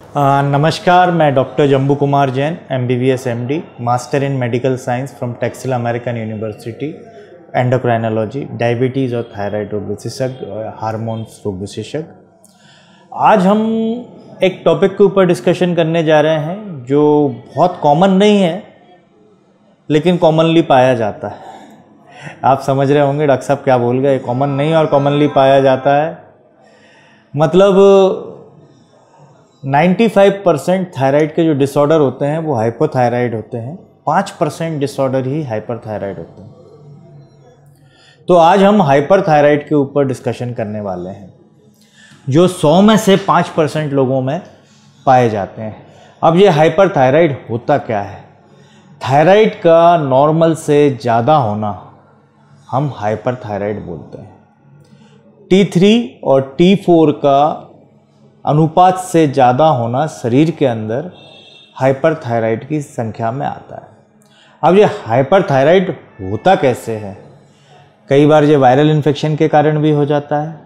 नमस्कार, मैं doctor Jambu Kumar Jain, MBBS MD, master in medical science from Texila American university, endocrinology, diabetes और thyroid रोग विशेषज्ञ और हार्मोन्स रोग विशेषज्ञ। आज हम एक टॉपिक के ऊपर डिस्कशन करने जा रहे हैं जो बहुत कॉमन नहीं है लेकिन कॉमनली पाया जाता है। आप समझ रहे होंगे डॉक्टर साहब क्या बोल गए, कॉमन नहीं और कॉमनली पाया जाता है। मतलब 95% थायराइड के जो डिसऑर्डर होते हैं वो हाइपोथायराइड होते हैं, 5% डिसऑर्डर ही हाइपरथायराइड होते हैं। तो आज हम हाइपरथायराइड के ऊपर डिस्कशन करने वाले हैं जो 100 में से 5% लोगों में पाए जाते हैं। अब ये हाइपरथायराइड होता क्या है? थायराइड का नॉर्मल से ज़्यादा होना हम हाइपरथायराइड बोलते हैं। T3 और T4 का अनुपात से ज़्यादा होना शरीर के अंदर हाइपरथायराइड की संख्या में आता है। अब ये हाइपरथायराइड होता कैसे है? कई बार ये वायरल इन्फेक्शन के कारण भी हो जाता है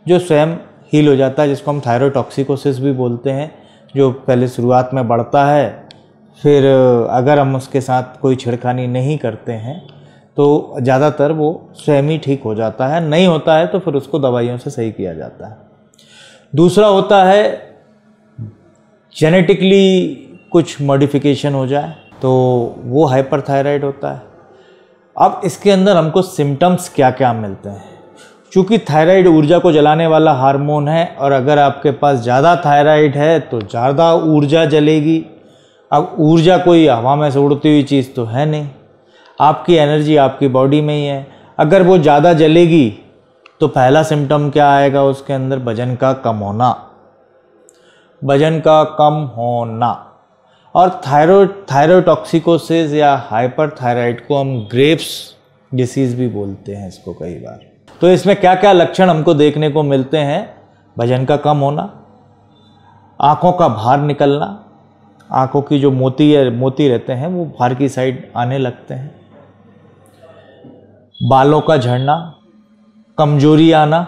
जो स्वयं हील हो जाता है, जिसको हम थायरोटॉक्सिकोसिस भी बोलते हैं, जो पहले शुरुआत में बढ़ता है, फिर अगर हम उसके साथ कोई छिड़खानी नहीं करते हैं तो ज़्यादातर वो स्वयं ही ठीक हो जाता है। नहीं होता है तो फिर उसको दवाइयों से सही किया जाता है। दूसरा होता है जेनेटिकली कुछ मॉडिफिकेशन हो जाए तो वो हाइपरथायराइड होता है। अब इसके अंदर हमको सिम्टम्स क्या क्या मिलते हैं? चूँकि थायराइड ऊर्जा को जलाने वाला हार्मोन है और अगर आपके पास ज़्यादा थायराइड है तो ज़्यादा ऊर्जा जलेगी। अब ऊर्जा कोई हवा में से उड़ती हुई चीज़ तो है नहीं, आपकी एनर्जी आपकी बॉडी में ही है। अगर वो ज़्यादा जलेगी तो पहला सिम्टम क्या आएगा उसके अंदर? वजन का कम होना, वजन का कम होना। और थायरोटॉक्सिकोसिस या हाइपरथायराइड को हम ग्रेव्स डिसीज़ भी बोलते हैं इसको कई बार। तो इसमें क्या क्या लक्षण हमको देखने को मिलते हैं? वजन का कम होना, आँखों का बाहर निकलना, आँखों की जो मोती रहते हैं वो बाहर की साइड आने लगते हैं, बालों का झड़ना, कमजोरी आना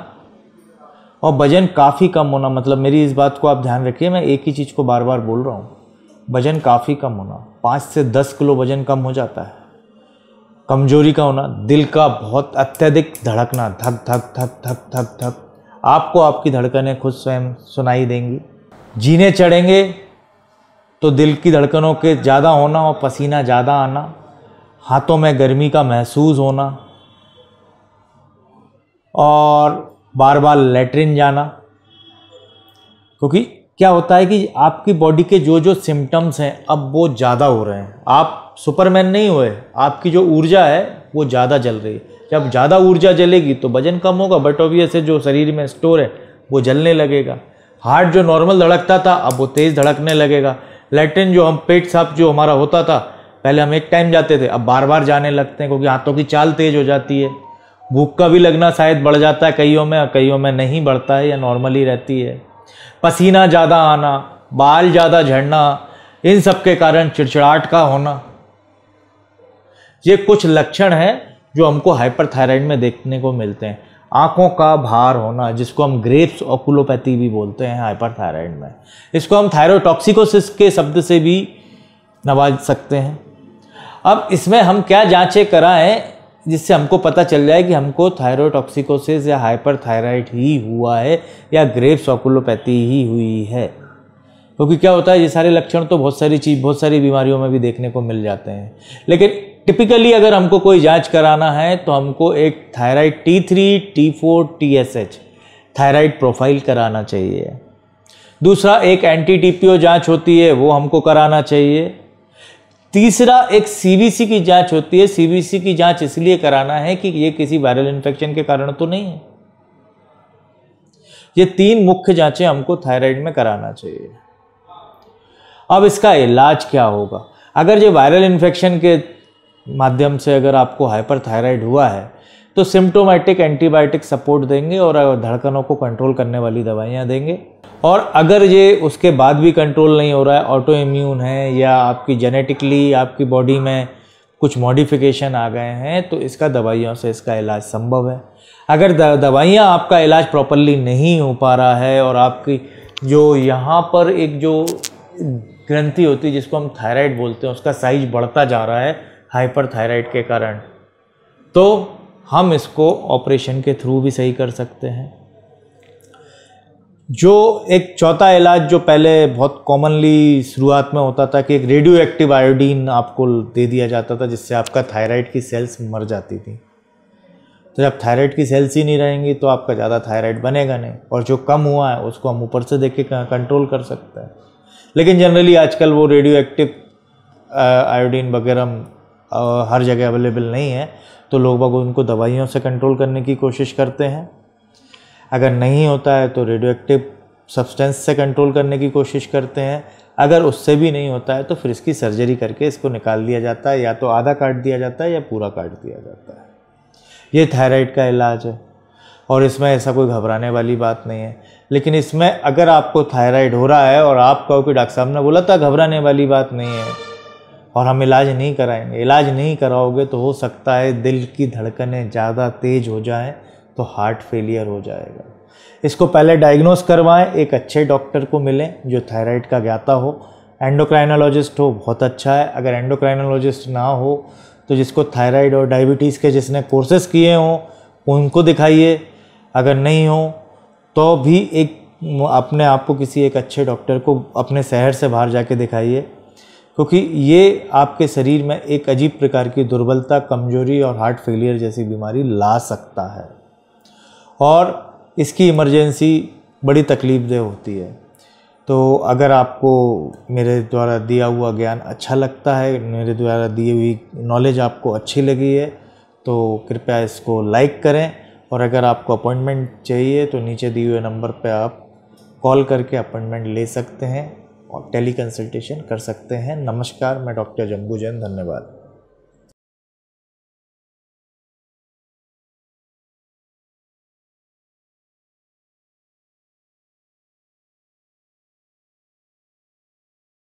और वजन काफ़ी कम होना। मतलब मेरी इस बात को आप ध्यान रखिए, मैं एक ही चीज़ को बार बार बोल रहा हूँ। वजन काफ़ी कम होना, 5 से 10 किलो वजन कम हो जाता है। कमजोरी का होना, दिल का बहुत अत्यधिक धड़कना, धक धक धक धक धक धक, आपको आपकी धड़कनें खुद स्वयं सुनाई देंगी। जीने चढ़ेंगे तो दिल की धड़कनों के ज़्यादा होना और पसीना ज़्यादा आना, हाथों में गर्मी का महसूस होना और बार बार लेटरिन जाना। क्योंकि क्या होता है कि आपकी बॉडी के जो जो सिम्टम्स हैं अब वो ज़्यादा हो रहे हैं। आप सुपरमैन नहीं हुए, आपकी जो ऊर्जा है वो ज़्यादा जल रही है। जब ज़्यादा ऊर्जा जलेगी तो वजन कम होगा, बट ऑब्वियस है जो शरीर में स्टोर है वो जलने लगेगा। हार्ट जो नॉर्मल धड़कता था अब वो तेज़ धड़कने लगेगा। लेटरिन जो हम पेट साफ जो हमारा होता था, पहले हम एक टाइम जाते थे, अब बार बार जाने लगते हैं क्योंकि हाथों की चाल तेज़ हो जाती है। भूख का भी लगना शायद बढ़ जाता है कईयों में नहीं बढ़ता है या नॉर्मली रहती है। पसीना ज़्यादा आना, बाल ज़्यादा झड़ना, इन सब के कारण चिड़चिड़ाहट का होना, ये कुछ लक्षण हैं जो हमको हाइपरथायराइड में देखने को मिलते हैं। आँखों का भार होना, जिसको हम ग्रेव्स ऑकुलोपैथी भी बोलते हैं हाइपरथायराइड में। इसको हम थायरोटॉक्सिकोसिस के शब्द से भी नवाज सकते हैं। अब इसमें हम क्या जांचें कराएं जिससे हमको पता चल जाए कि हमको थायरोटॉक्सिकोसिस या हाइपरथायराइड ही हुआ है या ग्रेव्स ऑकुलोपैथी ही हुई है? क्योंकि क्या होता है, ये सारे लक्षण तो बहुत सारी बीमारियों में भी देखने को मिल जाते हैं। लेकिन टिपिकली अगर हमको कोई जांच कराना है तो हमको एक thyroid T3, T4, TSH thyroid profile कराना चाहिए। दूसरा एक एंटी TPO जांच होती है वो हमको कराना चाहिए। तीसरा एक CBC की जांच होती है। CBC की जांच इसलिए कराना है कि ये किसी वायरल इन्फेक्शन के कारण तो नहीं है। ये 3 मुख्य जांचें हमको थायराइड में कराना चाहिए। अब इसका इलाज क्या होगा? अगर ये वायरल इन्फेक्शन के माध्यम से अगर आपको हाइपरथायराइड हुआ है तो सिम्टोमेटिक एंटीबायोटिक सपोर्ट देंगे और धड़कनों को कंट्रोल करने वाली दवाइयाँ देंगे। और अगर ये उसके बाद भी कंट्रोल नहीं हो रहा है, ऑटो इम्यून है या आपकी जेनेटिकली आपकी बॉडी में कुछ मॉडिफिकेशन आ गए हैं, तो इसका दवाइयों से इसका इलाज संभव है। अगर दवाइयाँ आपका इलाज प्रॉपरली नहीं हो पा रहा है और आपकी जो यहाँ पर एक जो ग्रंथि होती है जिसको हम थायराइड बोलते हैं, उसका साइज बढ़ता जा रहा है हाइपरथायराइड के कारण, तो हम इसको ऑपरेशन के थ्रू भी सही कर सकते हैं। जो एक चौथा इलाज जो पहले बहुत कॉमनली शुरुआत में होता था कि एक रेडियो एक्टिव आयोडीन आपको दे दिया जाता था, जिससे आपका थायराइड की सेल्स मर जाती थी। तो जब थायराइड की सेल्स ही नहीं रहेंगी तो आपका ज़्यादा थायराइड बनेगा नहीं, और जो कम हुआ है उसको हम ऊपर से देख के कंट्रोल कर सकते हैं। लेकिन जनरली आजकल वो रेडियो एक्टिव आयोडीन वगैरह हर जगह अवेलेबल नहीं है, तो लोग बाग उनको दवाइयों से कंट्रोल करने की कोशिश करते हैं। अगर नहीं होता है तो रेडियो एक्टिव सब्सटेंस से कंट्रोल करने की कोशिश करते हैं। अगर उससे भी नहीं होता है तो फिर इसकी सर्जरी करके इसको निकाल दिया जाता है, या तो आधा काट दिया जाता है या पूरा काट दिया जाता है। ये थायराइड का इलाज है, और इसमें ऐसा कोई घबराने वाली बात नहीं है। लेकिन इसमें अगर आपको थायराइड हो रहा है और आप कहो कि डॉक्टर साहब ने बोला था घबराने वाली बात नहीं है और हम इलाज नहीं कराएंगे, इलाज नहीं कराओगे तो हो सकता है दिल की धड़कनें ज़्यादा तेज़ हो जाएं तो हार्ट फेलियर हो जाएगा। इसको पहले डायग्नोस करवाएं, एक अच्छे डॉक्टर को मिलें जो थायराइड का ज्ञाता हो, एंडोक्राइनोलॉजिस्ट हो बहुत अच्छा है। अगर एंडोक्राइनोलॉजिस्ट ना हो तो जिसको थायराइड और डायबिटीज़ के जिसने कोर्सेज किए हों उनको दिखाइए। अगर नहीं हो तो भी एक अपने आप को किसी एक अच्छे डॉक्टर को अपने शहर से बाहर जाके दिखाइए, क्योंकि ये आपके शरीर में एक अजीब प्रकार की दुर्बलता, कमजोरी और हार्ट फेलियर जैसी बीमारी ला सकता है, और इसकी इमरजेंसी बड़ी तकलीफदेह होती है। तो अगर आपको मेरे द्वारा दिया हुआ ज्ञान अच्छा लगता है, मेरे द्वारा दी हुई नॉलेज आपको अच्छी लगी है, तो कृपया इसको लाइक करें। और अगर आपको अपॉइंटमेंट चाहिए तो नीचे दिए हुए नंबर पर आप कॉल करके अपॉइंटमेंट ले सकते हैं और टेली कंसल्टेशन कर सकते हैं। नमस्कार, मैं डॉक्टर जम्बू जैन, धन्यवाद।